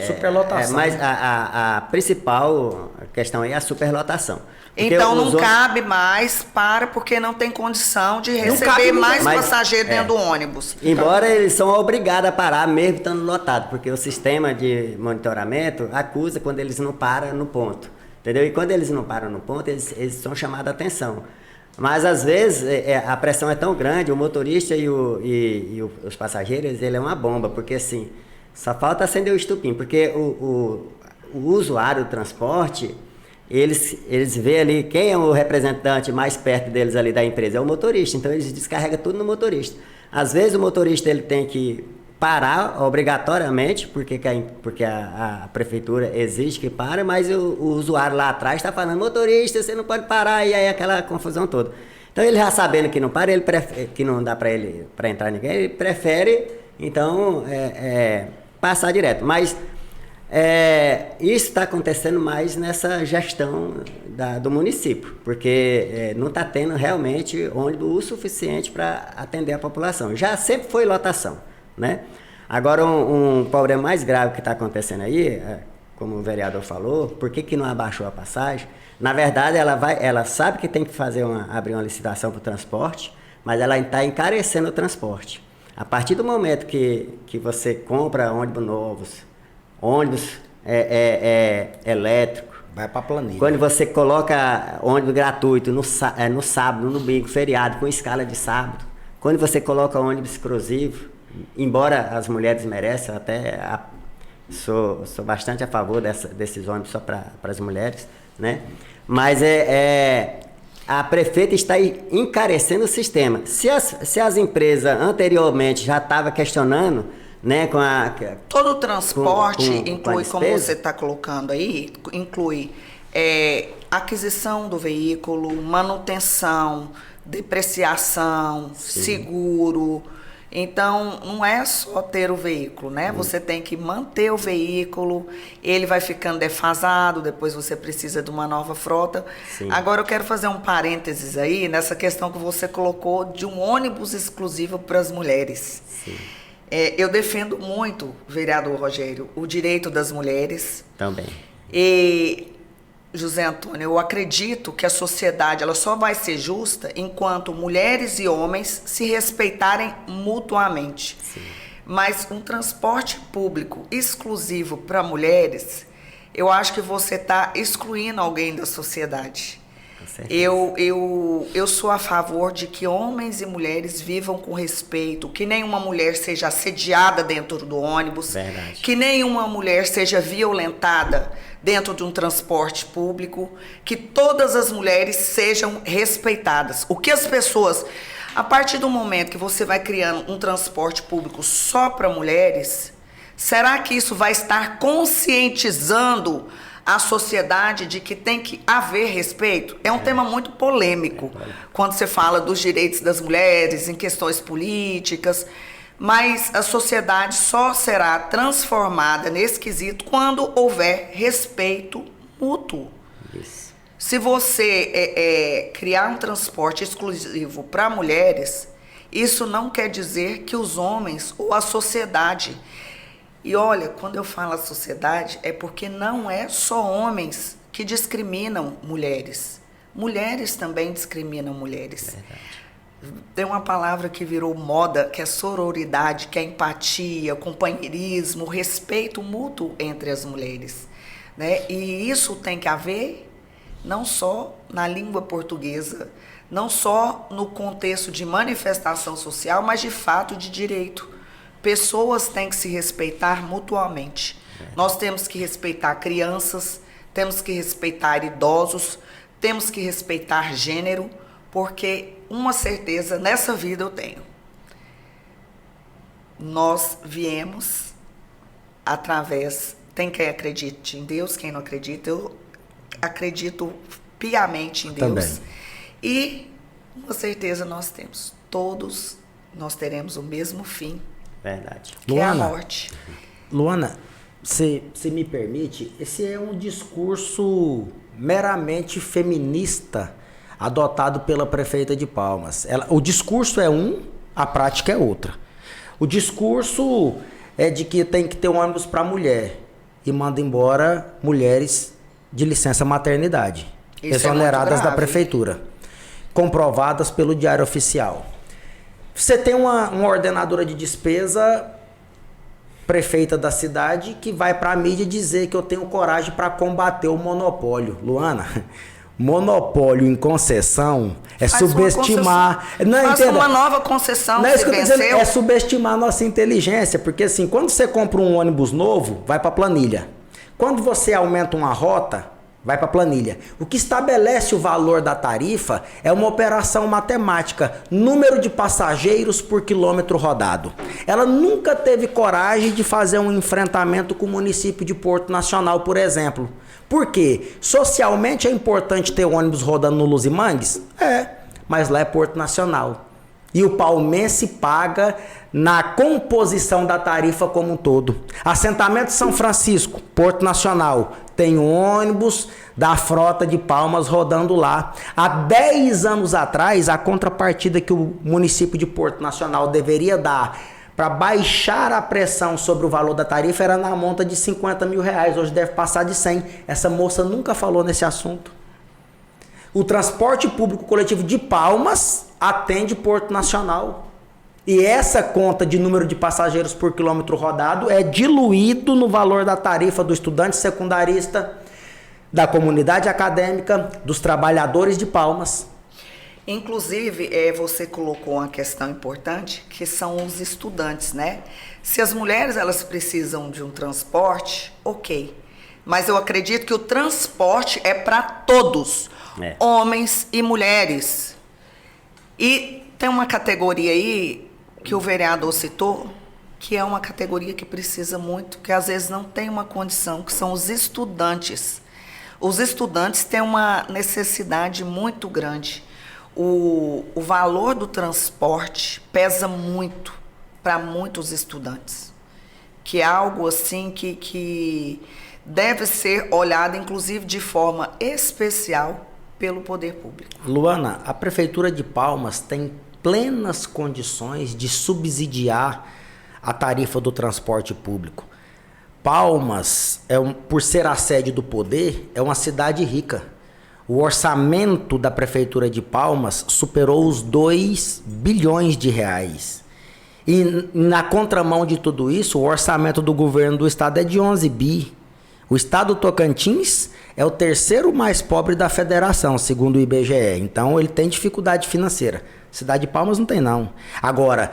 Superlotação. Mas a principal questão é a superlotação. Porque então não cabe mais porque não tem condição de receber mais passageiros dentro do ônibus. Embora eles são obrigados a parar mesmo estando lotado, porque o sistema de monitoramento acusa quando eles não param no ponto. Entendeu? E quando eles não param no ponto, eles são chamados a atenção. Mas às vezes a pressão é tão grande, o motorista e os passageiros, ele é uma bomba, porque assim, só falta acender o estupim, porque o usuário do transporte, eles veem ali quem é o representante mais perto deles ali da empresa, é o motorista, então eles descarregam tudo no motorista. Às vezes o motorista ele tem que parar obrigatoriamente, porque a prefeitura exige que pare, mas o usuário lá atrás está falando, motorista, você não pode parar, e aí aquela confusão toda. Então ele já sabendo que não para, que não dá para ele para entrar ninguém, ele prefere, então, passar direto. Mas isso está acontecendo mais nessa gestão do município, porque não está tendo realmente ônibus o suficiente para atender a população. Já sempre foi lotação, né? Agora, um problema mais grave que está acontecendo aí, como o vereador falou, por que não abaixou a passagem? Na verdade, ela sabe que tem que abrir uma licitação para o transporte, mas ela está encarecendo o transporte. A partir do momento que você compra ônibus novos, ônibus elétrico, vai para a planilha. Quando você coloca ônibus gratuito no sábado, no domingo, feriado, com escala de sábado, quando você coloca ônibus exclusivo, embora as mulheres mereçam, sou bastante a favor desses ônibus só para as mulheres, né? Mas a prefeita está encarecendo o sistema. Se as empresas anteriormente já estavam questionando, né, todo o transporte inclui, como você está colocando aí, inclui aquisição do veículo, manutenção, depreciação, seguro. Então, não é só ter o veículo, né? Você tem que manter o veículo, ele vai ficando defasado, depois você precisa de uma nova frota. Sim. Agora, eu quero fazer um parênteses aí nessa questão que você colocou de um ônibus exclusivo para as mulheres. Sim. Eu defendo muito, vereador Rogério, o direito das mulheres. Também. E, José Antônio, eu acredito que a sociedade ela só vai ser justa enquanto mulheres e homens se respeitarem mutuamente. Sim. Mas um transporte público exclusivo para mulheres, eu acho que você está excluindo alguém da sociedade. Eu sou a favor de que homens e mulheres vivam com respeito, que nenhuma mulher seja assediada dentro do ônibus, verdade, que nenhuma mulher seja violentada dentro de um transporte público, que todas as mulheres sejam respeitadas. O que as pessoas, a partir do momento que você vai criando um transporte público só para mulheres, será que isso vai estar conscientizando a sociedade de que tem que haver respeito? É um tema muito polêmico quando você fala dos direitos das mulheres em questões políticas, mas a sociedade só será transformada nesse quesito quando houver respeito mútuo. Isso. Se você criar um transporte exclusivo para mulheres, isso não quer dizer que os homens ou a sociedade... E olha, quando eu falo a sociedade, é porque não é só homens que discriminam mulheres. Mulheres também discriminam mulheres. Verdade. Tem uma palavra que virou moda, que é sororidade, que é empatia, companheirismo, respeito mútuo entre as mulheres, né? E isso tem que haver não só na língua portuguesa, não só no contexto de manifestação social, mas de fato de direito. Pessoas têm que se respeitar mutuamente. Nós temos que respeitar crianças, temos que respeitar idosos, temos que respeitar gênero, porque uma certeza nessa vida eu tenho. Nós viemos através... Tem quem acredite em Deus, quem não acredita. Eu acredito piamente em Deus. Também. E uma certeza nós temos. Todos nós teremos o mesmo fim. Verdade. Que Luana, é a morte. Luana, você me permite? Esse é um discurso meramente feminista adotado pela prefeita de Palmas. O discurso é a prática é outra. O discurso é de que tem que ter um ônibus para mulher e manda embora mulheres de licença maternidade, exoneradas da prefeitura, comprovadas pelo Diário Oficial. Você tem uma ordenadora de despesa, prefeita da cidade, que vai para a mídia dizer que eu tenho coragem para combater o monopólio. Luana, monopólio em concessão é subestimar... Faça uma nova concessão, não é isso que eu tô dizendo, é subestimar a nossa inteligência, porque assim, quando você compra um ônibus novo, vai para a planilha. Quando você aumenta uma rota, vai para a planilha. O que estabelece o valor da tarifa é uma operação matemática, número de passageiros por quilômetro rodado. Ela nunca teve coragem de fazer um enfrentamento com o município de Porto Nacional, por exemplo. Por quê? Socialmente é importante ter ônibus rodando no Luzimangues? Mas lá é Porto Nacional. E o palmense paga na composição da tarifa como um todo. Assentamento São Francisco, Porto Nacional, tem ônibus da frota de Palmas rodando lá. Há 10 anos atrás, a contrapartida que o município de Porto Nacional deveria dar para baixar a pressão sobre o valor da tarifa era na monta de 50 mil reais, hoje deve passar de 100. Essa moça nunca falou nesse assunto. O transporte público coletivo de Palmas atende Porto Nacional. E essa conta de número de passageiros por quilômetro rodado é diluído no valor da tarifa do estudante secundarista, da comunidade acadêmica, dos trabalhadores de Palmas. Inclusive, você colocou uma questão importante, que são os estudantes, né? Se as mulheres elas precisam de um transporte, ok. Mas eu acredito que o transporte é para todos, homens e mulheres. E tem uma categoria aí que o vereador citou, que é uma categoria que precisa muito, que às vezes não tem uma condição, que são os estudantes. Os estudantes têm uma necessidade muito grande. O valor do transporte pesa muito para muitos estudantes, que é algo assim que deve ser olhado, inclusive, de forma especial pelo poder público. Luana, a Prefeitura de Palmas tem plenas condições de subsidiar a tarifa do transporte público. Palmas, por ser a sede do poder, é uma cidade rica. O orçamento da Prefeitura de Palmas superou os 2 bilhões de reais. E na contramão de tudo isso, o orçamento do governo do estado é de 11 bi. O estado do Tocantins é o terceiro mais pobre da federação, segundo o IBGE. Então ele tem dificuldade financeira. Cidade de Palmas não tem, não. Agora,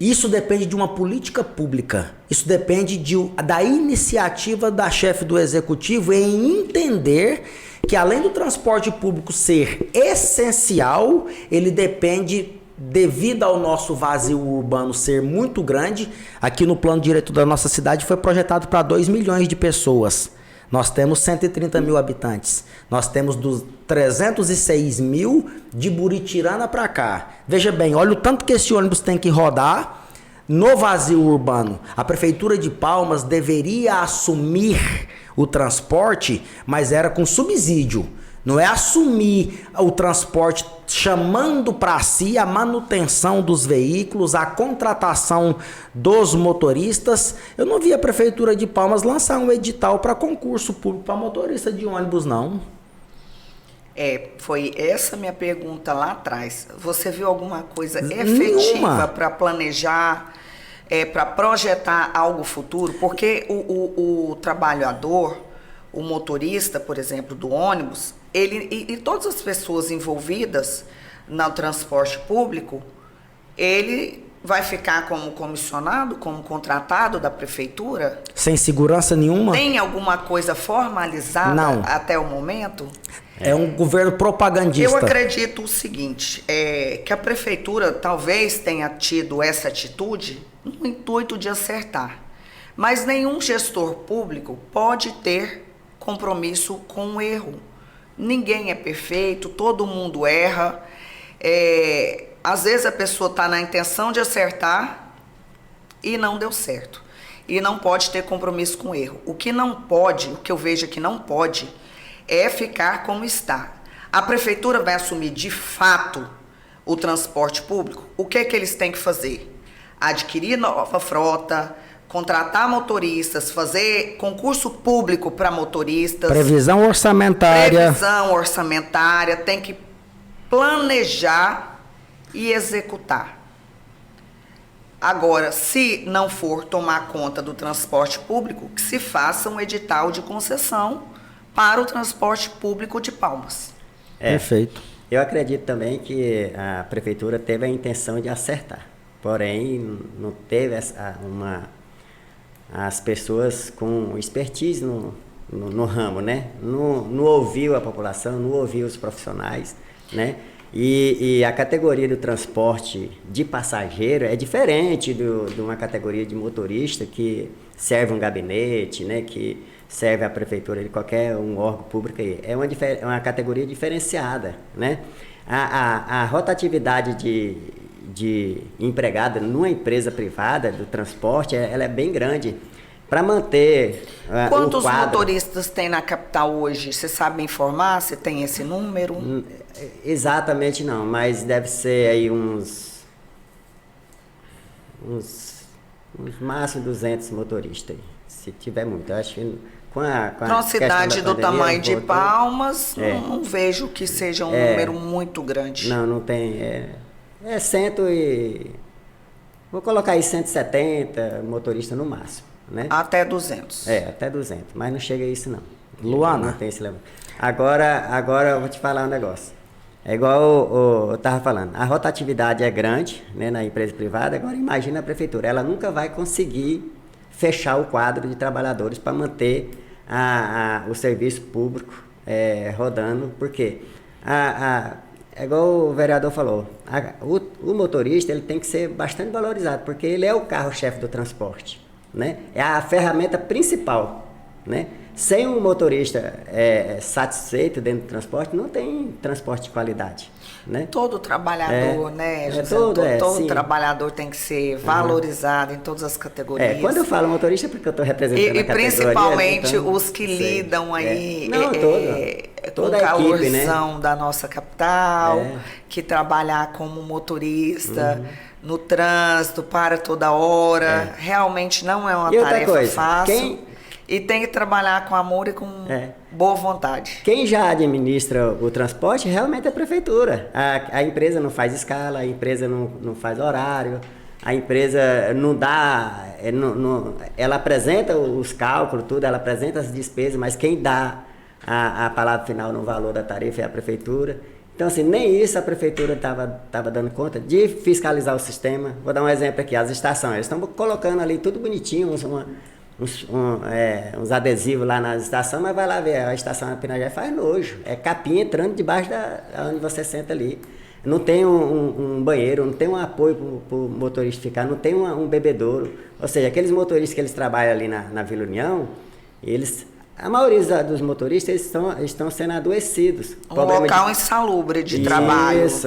isso depende de uma política pública. Isso depende da iniciativa da chefe do executivo em entender que, além do transporte público ser essencial, ele depende, devido ao nosso vazio urbano ser muito grande. Aqui no plano diretor da nossa cidade foi projetado para 2 milhões de pessoas. Nós temos 130 mil habitantes. Nós temos 306 mil de Buritirana para cá. Veja bem, olha o tanto que esse ônibus tem que rodar no vazio urbano. A Prefeitura de Palmas deveria assumir o transporte, mas era com subsídio. Não é assumir o transporte chamando para si a manutenção dos veículos, a contratação dos motoristas. Eu não vi a Prefeitura de Palmas lançar um edital para concurso público para motorista de ônibus, não. Foi essa minha pergunta lá atrás. Você viu alguma coisa efetiva para planejar, para projetar algo futuro? Porque o trabalhador, o motorista, por exemplo, do ônibus, e todas as pessoas envolvidas no transporte público, ele vai ficar como comissionado, como contratado da prefeitura? Sem segurança nenhuma? Tem alguma coisa formalizada Não. até o momento? É um governo propagandista. Eu acredito o seguinte, que a prefeitura talvez tenha tido essa atitude no intuito de acertar. Mas nenhum gestor público pode ter compromisso com o erro. Ninguém é perfeito, todo mundo erra. Às vezes a pessoa está na intenção de acertar e não deu certo. E não pode ter compromisso com o erro. O que não pode, o que eu vejo que não pode, é ficar como está. A prefeitura vai assumir de fato o transporte público. O que é que eles têm que fazer? Adquirir nova frota, contratar motoristas, fazer concurso público para motoristas. Previsão orçamentária. Tem que planejar e executar. Agora, se não for tomar conta do transporte público, que se faça um edital de concessão para o transporte público de Palmas. Perfeito. Eu acredito também que a prefeitura teve a intenção de acertar, porém não teve as pessoas com expertise no ramo, né? Não ouviu a população, não ouviu os profissionais, né? E a categoria do transporte de passageiro é diferente de uma categoria de motorista que serve um gabinete, né? Que serve a prefeitura de qualquer órgão público aí. É uma categoria diferenciada, né? A rotatividade de empregada numa empresa privada do transporte, ela é bem grande. Para manter Quantos motoristas tem na capital hoje? Você sabe me informar? Você tem esse número? Exatamente não, mas deve ser aí uns uns máximo 200 motoristas aí, se tiver muito. Eu acho que com Para uma cidade do pandemia, tamanho de voltou. Palmas, não vejo que seja um número muito grande. Não tem. É cento e... Vou colocar aí 170 motoristas no máximo, né? Até 200. Até 200, mas não chega a isso não. Luana. Não tem esse level. Agora eu vou te falar um negócio. É igual eu estava falando, a rotatividade é grande, né, na empresa privada. Agora imagina a prefeitura, ela nunca vai conseguir fechar o quadro de trabalhadores para manter o serviço público rodando, porque é igual o vereador falou, o motorista ele tem que ser bastante valorizado, porque ele é o carro-chefe do transporte, né? É a ferramenta principal, né? Sem um motorista satisfeito dentro do transporte, não tem transporte de qualidade, né? Todo trabalhador, né, José? Todo trabalhador tem que ser valorizado em todas as categorias. Quando eu falo motorista, é porque eu estou representando a categoria. E principalmente então, os que lidam aí toda com o a equipe, né? calorzão da nossa capital, que trabalhar como motorista no trânsito, para toda hora. Realmente não é uma tarefa fácil. E tem que trabalhar com amor e com boa vontade. Quem já administra o transporte realmente é a prefeitura. A empresa não faz escala, a empresa não faz horário, a empresa não dá... ela apresenta os cálculos, tudo, ela apresenta as despesas, mas quem dá a palavra final no valor da tarifa é a prefeitura. Então, assim, nem isso a prefeitura estava dando conta de fiscalizar o sistema. Vou dar um exemplo aqui, as estações. Eles estão colocando ali tudo bonitinho, uns adesivos lá na estação, mas vai lá ver, a estação na Pinagé faz nojo. É capim entrando debaixo da onde você senta ali. Não tem um banheiro, não tem um apoio para o motorista ficar, não tem um bebedouro. Ou seja, aqueles motoristas que eles trabalham ali na Vila União, a maioria dos motoristas estão sendo adoecidos. Local insalubre de trabalho. Isso,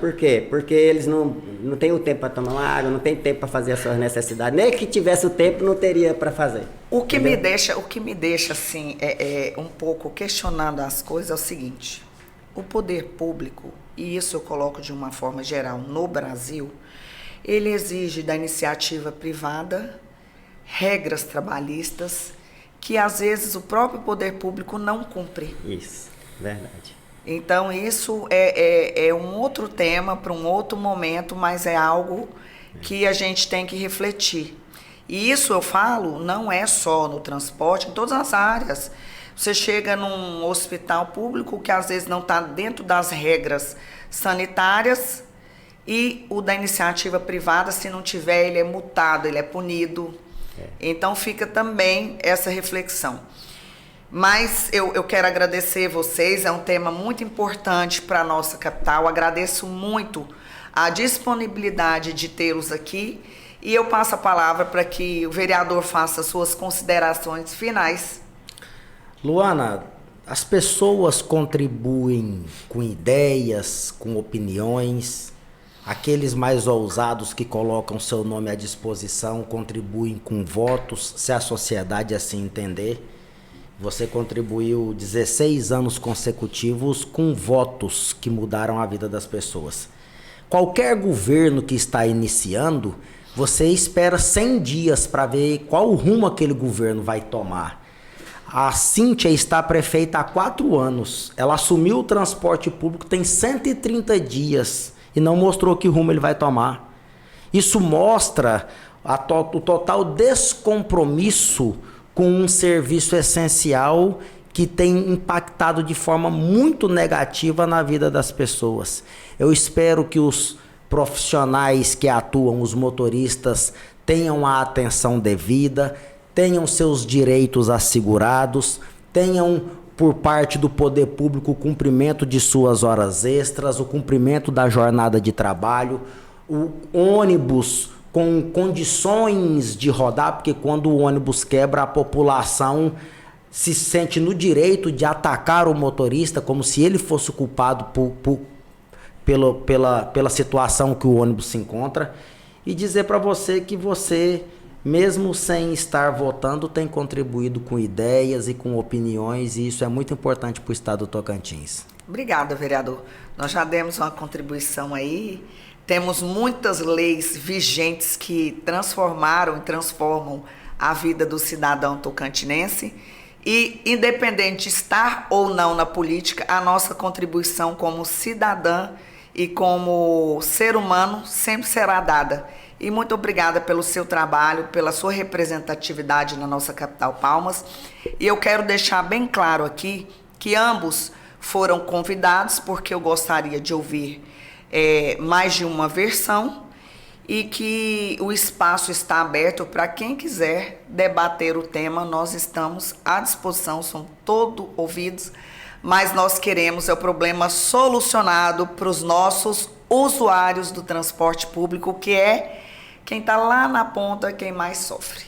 por quê? Porque eles não têm o tempo para tomar uma água, não tem tempo para fazer as suas necessidades. Nem que tivesse o tempo, não teria para fazer. O que me deixa assim, um pouco questionando as coisas é o seguinte: o poder público, e isso eu coloco de uma forma geral no Brasil, ele exige da iniciativa privada regras trabalhistas que às vezes o próprio poder público não cumpre. Isso, verdade. Então isso é um outro tema para um outro momento, mas é algo que a gente tem que refletir. E isso eu falo, não é só no transporte, em todas as áreas. Você chega num hospital público que às vezes não está dentro das regras sanitárias, e o da iniciativa privada, se não tiver, ele é multado, ele é punido. Então fica também essa reflexão. Mas eu quero agradecer vocês, é um tema muito importante para a nossa capital. Agradeço muito a disponibilidade de tê-los aqui e eu passo a palavra para que o vereador faça suas considerações finais. Luana, as pessoas contribuem com ideias, com opiniões. Aqueles mais ousados que colocam seu nome à disposição contribuem com votos, se a sociedade assim entender. Você contribuiu 16 anos consecutivos com votos que mudaram a vida das pessoas. Qualquer governo que está iniciando, você espera 100 dias para ver qual rumo aquele governo vai tomar. A Cíntia está prefeita há 4 anos. Ela assumiu o transporte público tem 130 dias. E não mostrou que rumo ele vai tomar. Isso mostra o total descompromisso com um serviço essencial que tem impactado de forma muito negativa na vida das pessoas. Eu espero que os profissionais que atuam, os motoristas, tenham a atenção devida, tenham seus direitos assegurados, tenham por parte do poder público o cumprimento de suas horas extras, o cumprimento da jornada de trabalho, o ônibus com condições de rodar, porque quando o ônibus quebra, a população se sente no direito de atacar o motorista como se ele fosse o culpado pela situação que o ônibus se encontra, e dizer para você que você, mesmo sem estar votando, tem contribuído com ideias e com opiniões, e isso é muito importante para o estado do Tocantins. Obrigada, vereador. Nós já demos uma contribuição aí Temos muitas leis vigentes que transformaram e transformam a vida do cidadão tocantinense e, independente de estar ou não na política, a nossa contribuição como cidadã e como ser humano sempre será dada. E muito obrigada pelo seu trabalho, pela sua representatividade na nossa capital Palmas. E eu quero deixar bem claro aqui que ambos foram convidados, porque eu gostaria de ouvir mais de uma versão, e que o espaço está aberto para quem quiser debater o tema. Nós estamos à disposição, são todos ouvidos, mas nós queremos o problema solucionado para os nossos usuários do transporte público, que é quem está lá na ponta, quem mais sofre.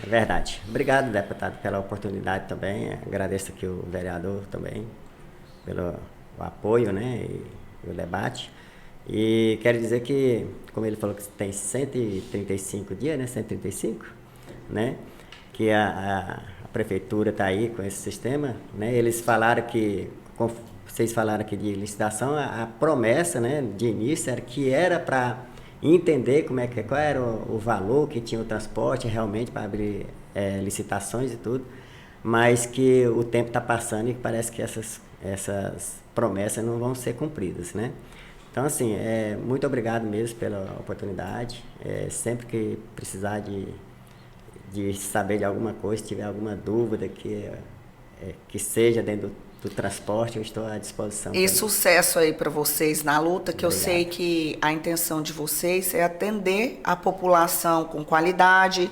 É verdade. Obrigado, deputado, pela oportunidade também. Agradeço aqui o vereador também pelo apoio, né, e o debate. E quero dizer que, como ele falou que tem 135 dias, né, 135, né, que a prefeitura está aí com esse sistema, né, eles falaram que, vocês falaram aqui de licitação, a promessa, né, de início era para entender qual era o valor que tinha o transporte realmente para abrir licitações e tudo, mas que o tempo está passando e que parece que essas promessas não vão ser cumpridas, né? Então, assim, muito obrigado mesmo pela oportunidade. Sempre que precisar de saber de alguma coisa, se tiver alguma dúvida que seja dentro do transporte, eu estou à disposição. E sucesso aí para vocês na luta, que Obrigado. Eu sei que a intenção de vocês é atender a população com qualidade,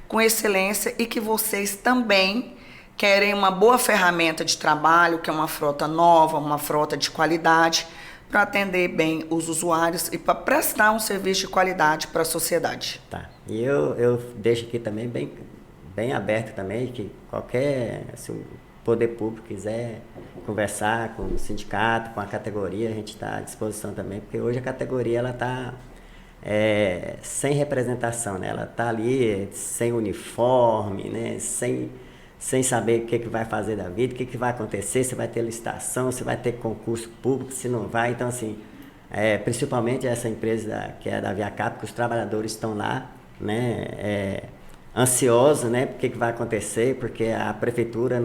com excelência, e que vocês também querem uma boa ferramenta de trabalho, que é uma frota nova, uma frota de qualidade, para atender bem os usuários e para prestar um serviço de qualidade para a sociedade. Tá. E eu deixo aqui também bem aberto também, que se o poder público quiser conversar com o sindicato, com a categoria, a gente está à disposição também, porque hoje a categoria ela está sem representação, né? Ela está ali sem uniforme, né? Sem saber o que vai fazer da vida, o que vai acontecer, se vai ter licitação, se vai ter concurso público, se não vai. Então, assim, principalmente essa empresa que é da Viacap, que os trabalhadores estão lá, né, ansiosos, né, por que vai acontecer, porque a prefeitura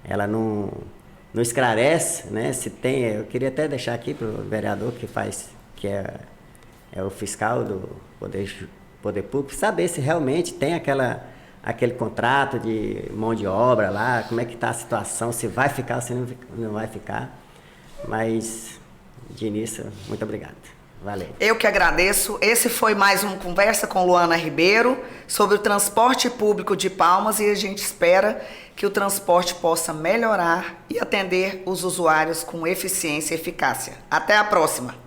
ela não esclarece, né, se tem. Eu queria até deixar aqui para o vereador que é o fiscal do poder público, saber se realmente tem aquele contrato de mão de obra lá, como é que está a situação, se vai ficar ou se não vai ficar. Mas, de início, muito obrigado. Valeu. Eu que agradeço. Esse foi mais uma conversa com Luana Ribeiro sobre o transporte público de Palmas, e a gente espera que o transporte possa melhorar e atender os usuários com eficiência e eficácia. Até a próxima!